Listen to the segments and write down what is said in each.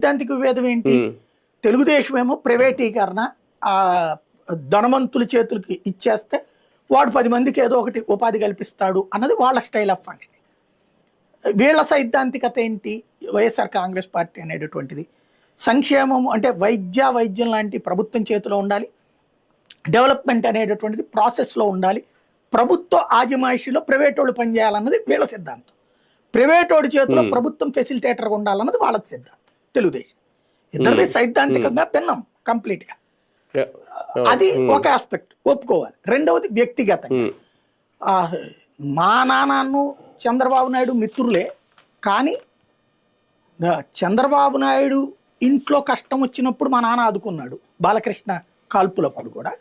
సిద్ధాంతిక విభేదం ఏంటి? తెలుగుదేశం ఏమో ప్రైవేటీకరణ ధనవంతుల చేతులకి ఇచ్చేస్తే వాడు 10 మందికి ఏదో ఒకటి ఉపాధి కల్పిస్తాడు అన్నది వాళ్ళ స్టైల్ ఆఫ్ ఫంక్షన్. వీళ్ళ సైద్ధాంతికత ఏంటి? వైఎస్ఆర్ కాంగ్రెస్ పార్టీ అనేటటువంటిది సంక్షేమం అంటే వైద్యం లాంటి ప్రభుత్వం చేతిలో ఉండాలి, డెవలప్మెంట్ అనేటటువంటిది ప్రాసెస్లో ఉండాలి, ప్రభుత్వ ఆజమాయిషీలో ప్రైవేట్ వాళ్ళు పనిచేయాలన్నది వీళ్ళ సిద్ధాంతం. ప్రైవేట్ వాడి చేతిలో ప్రభుత్వం ఫెసిలిటేటర్గా ఉండాలన్నది వాళ్ళ సిద్ధాంతం. తెలుగుదేశం ఇద్దరిది సైద్ధాంతికంగా భిన్నం కంప్లీట్గా. అది ఒక ఆస్పెక్ట్ ఒప్పుకోవాలి. రెండవది వ్యక్తిగతంగా మా నాన్నను చంద్రబాబు నాయుడు మిత్రులే, కానీ చంద్రబాబు నాయుడు ఇంట్లో కష్టం వచ్చినప్పుడు మా నాన్న ఆదుకున్నాడు బాలకృష్ణ కాల్పులప్పుడు కూడా.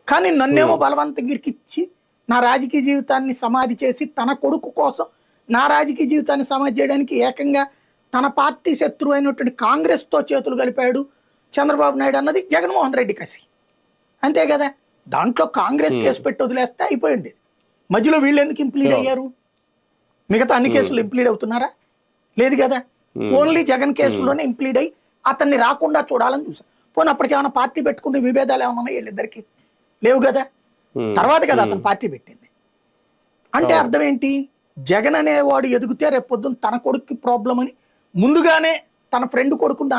కానీ నన్నేమో బలవంతంగా ఇరికిచ్చి నా రాజకీయ జీవితాన్ని సమాధి చేసి తన కొడుకు కోసం నా రాజకీయ జీవితాన్ని సమాధి చేయడానికి ఏకంగా తన పార్టీ శత్రువు అయినటువంటి కాంగ్రెస్తో చేతులు కలిపాడు చంద్రబాబు నాయుడు అన్నది జగన్మోహన్ రెడ్డి కసి. అంతే కదా, దాంట్లో కాంగ్రెస్ కేసు పెట్టి వదిలేస్తే అయిపోయింది. మధ్యలో వీళ్ళు ఎందుకు ఇంప్లీడ్ అయ్యారు? మిగతా అన్ని కేసులు ఇంప్లీడ్ అవుతున్నారా? లేదు కదా, ఓన్లీ జగన్ కేసులోనే ఇంప్లీడ్ అయ్యి అతన్ని రాకుండా చూడాలని చూసారు. పోనీ అప్పటికి ఏమైనా పార్టీ పెట్టుకునే విభేదాలు ఏమైనా ఉన్నాయి వీళ్ళిద్దరికి? లేవు కదా, తర్వాత కదా అతను పార్టీ పెట్టింది. అంటే అర్థం ఏంటి? జగన్ అనేవాడు ఎదిగితే రేపు పొద్దున్న తన కొడుక్కి ప్రాబ్లం అని ముందుగానే తన ఫ్రెండ్ కొడుకుని